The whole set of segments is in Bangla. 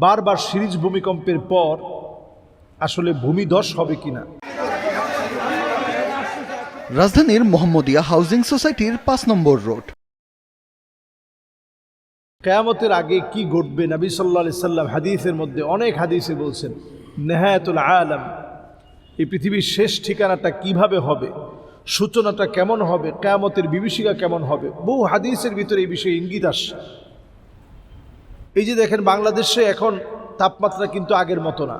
বারবার সিরিজ ভূমিকম্পের পর আসলে ভূমিধস হবে কিনা। রাজধানীর মোহাম্মদিয়া হাউজিং সোসাইটির ৫ নম্বর রোড। কিয়ামতের আগে কি ঘটবে নবী সাল্লাল্লাহু আলাইহি সাল্লাম হাদিসের মধ্যে অনেক হাদিসে বলছেন নেহায়াতুল আলাম, এই পৃথিবীর শেষ ঠিকানাটা কিভাবে হবে, সূচনাটা কেমন হবে, কিয়ামতের বিভীষিকা কেমন হবে, বহু হাদিসের ভিতরে এই বিষয়ে ইঙ্গিত আসছে। এই যে দেখেন বাংলাদেশে এখন তাপমাত্রা কিন্তু আগের মতো না,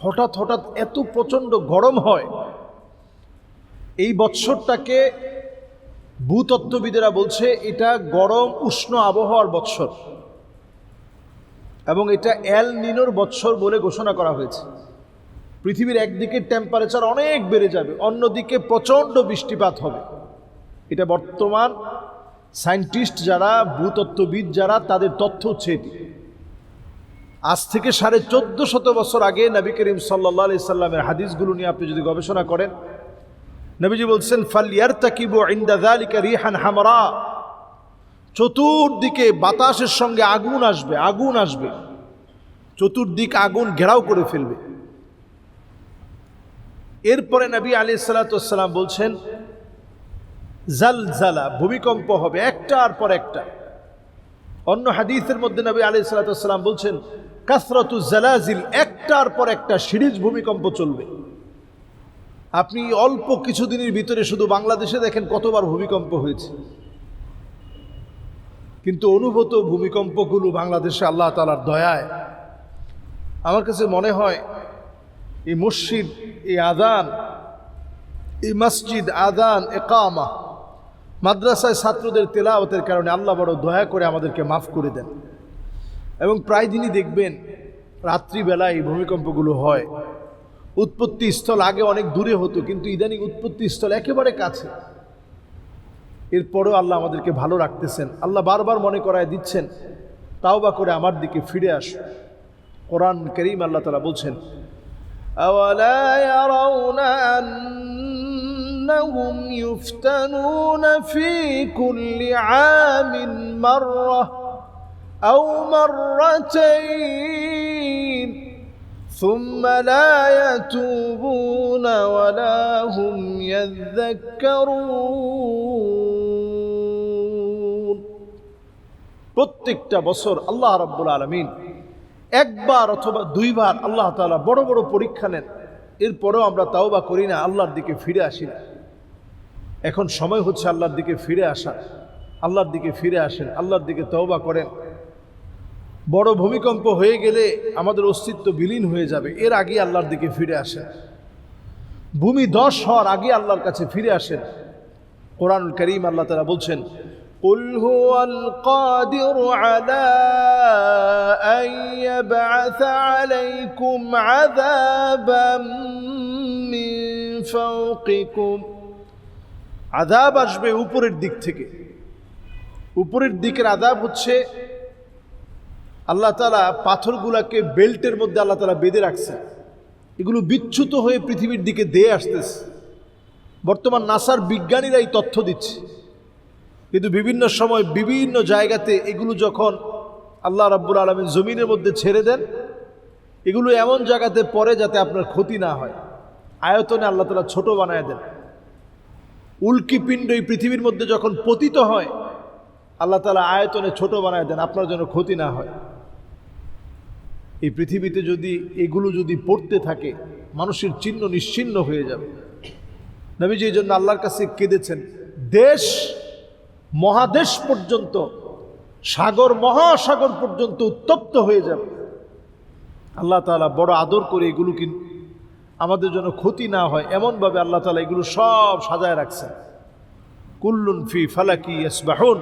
হঠাৎ হঠাৎ এত প্রচণ্ড গরম হয়। এই বৎসরটাকে ভূতত্ত্ববিদেরা বলছে এটা গরম উষ্ণ আবহাওয়ার বৎসর, এবং এটা এল নিনোর বৎসর বলে ঘোষণা করা হয়েছে। পৃথিবীর একদিকে টেম্পারেচার অনেক বেড়ে যাবে, অন্যদিকে প্রচণ্ড বৃষ্টিপাত হবে। এটা বর্তমান সায়েন্টিস্ট যারা, ভূতত্ত্ববিদ যারা, তাদের তথ্য হচ্ছে এটি। আজ থেকে 1450 বছর আগে নবী করিম সাল্লাল্লাহু আলাইহি সাল্লামের হাদিসগুলো নিয়ে আপনি যদি গবেষণা করেন, নবীজি বলছেন ফালইয়ারতাকিবু ইনদা যালিকা রিহান হামরা, চতুর্দিকে বাতাসের সঙ্গে আগুন আসবে, আগুন আসবে, চতুর্দিক আগুন ঘেরাও করে ফেলবে। এরপরে নবী আলাইহিস সালাতু ওয়াস সালাম বলছেন জালজালা, ভূমিকম্প হবে একটার পর একটা। অন্য হাদিসের মধ্যে নবী আলাইহিস সালাতু ওয়াস সালাম বলছেন কাসরাতুজ জালাজিল, একটার পর একটা সিরিজ ভূমিকম্প চলবে। আপনি অল্প কিছুদিনের ভিতরে শুধু বাংলাদেশে দেখেন কতবার ভূমিকম্প হয়েছে, কিন্তু অনুভূত ভূমিকম্পগুলো বাংলাদেশে আল্লাহ তাআলার দয়ায়। আমার কাছে মনে হয় এই মসজিদ, এই আযান, এই মসজিদ, আযান, ইকামা, মাদ্রাসায় ছাত্রদের তেলাওয়াতের কারণে আল্লাহ বড় দয়া করে আমাদেরকে মাফ করে দেন। এবং প্রায় দিনই দেখবেন রাত্রিবেলায় এই ভূমিকম্পগুলো হয়। উৎপত্তি স্থল আগে অনেক দূরে হতো, কিন্তু ইদানিং উৎপত্তি স্থল একেবারে কাছে। এরপরেও আল্লাহ আমাদেরকে ভালো রাখতেছেন। আল্লাহ বারবার মনে করায় দিচ্ছেন তাওবা করে আমার দিকে ফিরে আসো। কোরআন কারীম আল্লাহ তাআলা বলছেন আওয়ালা ইয়ারাউনা আন্নাহুম ইফতানুনা ফি কুল্লি আমিন মাররা আও মাররাতাইন ثم لا يتوبون ولا هم يذكرون। প্রত্যেকটা বছর আল্লাহ রাব্বুল আলামিন একবার অথবা দুইবার আল্লাহ তাআলা বড় বড় পরীক্ষা নেন, এরপরেও আমরা তাওবা করি না, আল্লাহর দিকে ফিরে আসি না। এখন সময় হচ্ছে আল্লাহর দিকে ফিরে আসা। আল্লাহর দিকে ফিরে আসেন, আল্লাহর দিকে তাওবা করেন। বড় ভূমিকম্প হয়ে গেলে আমাদের অস্তিত্ব বিলীন হয়ে যাবে, এর আগে আল্লাহর দিকে ফিরে আসেন। ভূমিধস হওয়ার আগে আল্লাহর কাছে ফিরে আসেন। কোরআনুল কারীম আল্লাহ তাআলা বলছেন কুল হুয়াল কাদিরু আলা আন ইয়াবআসা আলাইকুম আযাবাম মিন ফাওকিকুম, আযাব আসবে উপরের দিক থেকে। উপরের দিকের আযাব হচ্ছে আল্লাহ তাআলা পাথরগুলাকে বেল্টের মধ্যে আল্লাহ তাআলা বেঁধে রাখছে, এগুলো বিচ্যুত হয়ে পৃথিবীর দিকে ধেয়ে আসতেছে। বর্তমান নাসার বিজ্ঞানীরা এই তথ্য দিচ্ছে, কিন্তু বিভিন্ন সময় বিভিন্ন জায়গাতে এগুলো যখন আল্লাহ রাব্বুল আলামিন জমিনের মধ্যে ছেড়ে দেন, এগুলো এমন জায়গাতে পড়ে যাতে আপনার ক্ষতি না হয়, আয়তনে আল্লাহ তাআলা ছোট বানায় দেন। উল্কি পিণ্ড এই পৃথিবীর মধ্যে যখন পতিত হয়, আল্লাহ তাআলা আয়তনে ছোট বানায় দেন, আপনার যেন ক্ষতি না হয়। এই পৃথিবীতে যদি এগুলো যদি পড়তে থাকে, মানুষের চিহ্ন নিশ্চিহ্ন হয়ে যাবে। নবীজি এই জন্য আল্লাহর কাছে কেঁদেছেন। দেশ মহাদেশ পর্যন্ত, সাগর মহাসাগর পর্যন্ত উত্তপ্ত হয়ে যাবে। আল্লাহ তাআলা বড় আদর করে এগুলো কিন্তু আমাদের জন্য ক্ষতি না হয় এমনভাবে আল্লাহ তাআলা এগুলো সব সাজায় রাখছেন। কুল্লুন ফি ফালাকি ইয়াসবাহুন,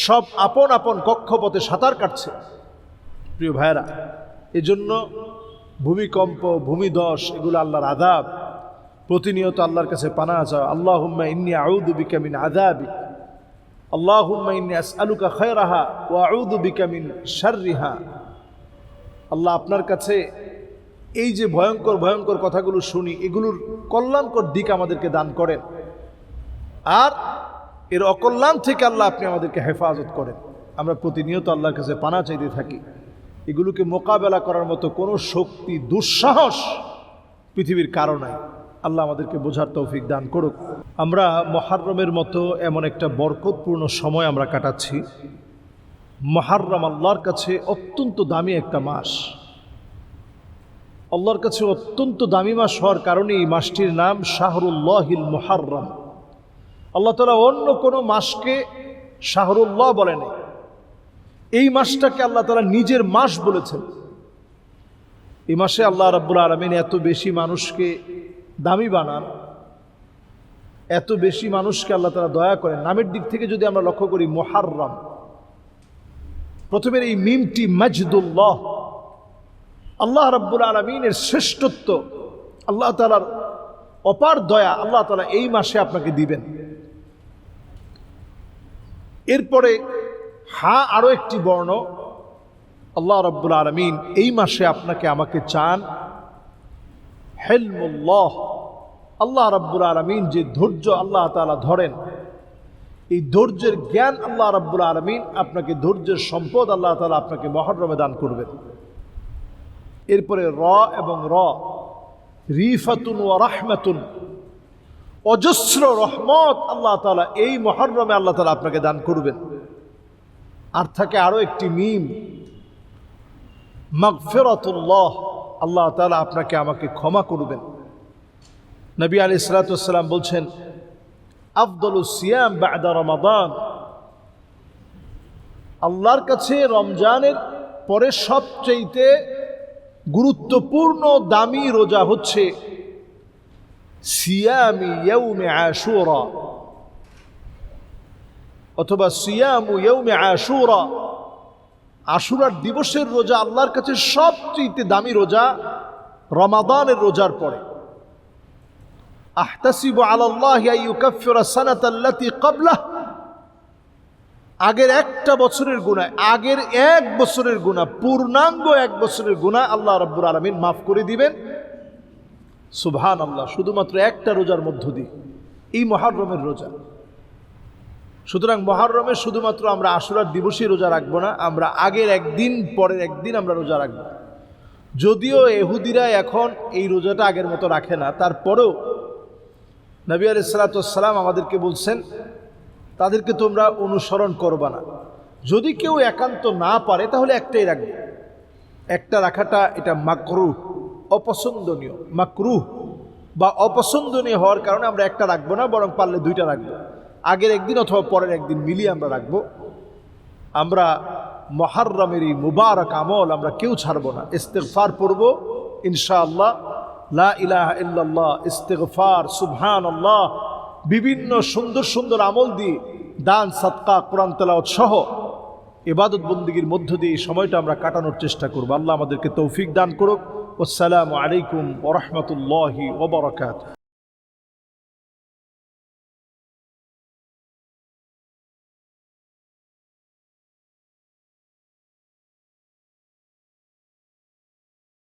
সব আপন আপন কক্ষপথে সাঁতার কাটছে। প্রিয় ভাইরা, এজন্য ভূমিকম্প, ভূমিধস এগুলো আল্লাহর আযাব। প্রতিনিয়ত আল্লাহর কাছে পানাহ চাও। আল্লাহুম্মা ইন্নী আউযু বিকা মিন আযাবিক, আল্লাহুম্মা ইন্নী আসআলুকা খায়রাহা ওয়া আউযু বিকা মিন শাররিহা। আল্লাহ, আপনার কাছে এই যে ভয়ঙ্কর ভয়ঙ্কর কথাগুলো শুনি, এগুলোর কল্যাণকর দিক আমাদেরকে দান করেন, আর এর অকল্যাণ থেকে আল্লাহ আপনি আমাদেরকে হেফাজত করেন। আমরা প্রতিনিয়ত আল্লাহর কাছে পানাহ চাইতে থাকি। এগুলোকে মোকাবেলা করার মতো কোনো শক্তি, দুঃসাহস পৃথিবীর কারো নাই। আল্লাহ আমাদেরকে বোঝার তৌফিক দান করুক। আমরা মুহররমের মতো এমন একটা বরকতপূর্ণ সময় আমরা কাটাচ্ছি। মুহররম আল্লাহর কাছে অত্যন্ত দামি একটা মাস। আল্লাহর কাছে অত্যন্ত দামি মাস হওয়ার কারণে এই মাসটির নাম শাহরুল্লাহিল মুহররম। আল্লাহ তাআলা অন্য কোনো মাসকে শাহরুল্লাহ বলেন, এই মাসটাকে আল্লাহ তাআলা নিজের মাস বলেছেন। এই মাসে আল্লাহ রাব্বুল আলামিন এত বেশি মানুষকে দামি বানান, এত বেশি মানুষকে আল্লাহ তাআলা দয়া করেন। নামের দিক থেকে যদি আমরা লক্ষ্য করি, মুহররম, প্রথমের এই মিমটি মাজদুল্লাহ, আল্লাহ রাব্বুল আলামিনের শ্রেষ্ঠত্ব, আল্লাহ তাআলার অপার দয়া আল্লাহ তাআলা এই মাসে আপনাকে দিবেন। এরপরে হা আরো একটি বর্ণ, আল্লাহ রাব্বুল আলামিন এই মাসে আপনাকে আমাকে চান হিলমুল্লাহ। আল্লাহ রাব্বুল আলামিন যে ধৈর্য আল্লাহ তাআলা ধরেন, এই ধৈর্যের জ্ঞান আল্লাহ রাব্বুল আলামিন আপনাকে, ধৈর্যের সম্পদ আল্লাহ তাআলা আপনাকে মুহররমে দান করবেন। এরপরে র এবং র, রিফাতুন ওয়া রাহমাতুন, অজস্র রহমত আল্লাহ তাআলা এই মুহররমে আল্লাহ তাআলা আপনাকে দান করবেন। আর থাকে আরো একটি মিম, মাগফিরাতুল্লাহ, আল্লাহ তাআলা আপনাকে আমাকে ক্ষমা করবেন। নবী আলাইহিস সালাতু ওয়াস সালাম বলছেন, আফদালুস সিয়াম বা'দা রমাদান, আল্লাহর কাছে রমজানের পরে সবচেয়ে গুরুত্বপূর্ণ দামি রোজা হচ্ছে সিয়ামি ইয়াউমে আশুরা, অথবা সিয়ামু ইয়াউমে আশুরা, আশুরার দিবসের রোজা আল্লাহর কাছে সবচেয়ে দামি রোজা রমাদানের রোজার পরে। আহতাসিবু আলাল্লাহি আন ইউকাফিরা সানাতাল্লাতী ক্বাবলাহ, আগের একটা বছরের গুনাহ, আগের এক বছরের গুনাহ, পূর্ণাঙ্গ এক বছরের গুনাহ আল্লাহ রাব্বুল আলামিন মাফ করে দিবেন। সুবহানাল্লাহ, শুধুমাত্র একটা রোজার মধ্য দিয়ে, এই মুহররমের রোজা। সুতরাং মুহররমে শুধুমাত্র আমরা আশুরার দিবসই রোজা রাখবো না, আমরা আগের একদিন পরের একদিন আমরা রোজা রাখবো। যদিও ইহুদিরা এখন এই রোজাটা আগের মতো রাখে না, তারপরেও নবী আলাইহিস সালাতু ওয়াস সালাম আমাদেরকে বলছেন তাদেরকে তোমরা অনুসরণ করবা না। যদি কেউ একান্ত না পারে তাহলে একটাই রাখবে। একটা রাখাটা এটা মাকরুহ, অপছন্দনীয়, মাকরুহ বা অপছন্দনীয় হওয়ার কারণে আমরা একটা রাখবো না, বরং পারলে দুইটা রাখবো। আগের একদিন অথবা পরের একদিন মিলিয়ে আমরা রাখবো। আমরা মুহররমের এই মুবারক আমল আমরা কেউ ছাড়বো না। ইস্তিগফার পড়ব ইনশাআল্লাহ, লা ইলাহা ইল্লাল্লাহ, ইস্তিগফার, সুবহানাল্লাহ, বিভিন্ন সুন্দর সুন্দর আমল দিয়ে, দান, সাদকা, কোরআন তেলাওয়াত সহ ইবাদত বন্দেগীর মধ্য দিয়ে এই সময়টা আমরা কাটানোর চেষ্টা করব। আল্লাহ আমাদেরকে তৌফিক দান করুক। আসসালামু আলাইকুম ওয়া রাহমাতুল্লাহি ওয়া বারাকাতুহু।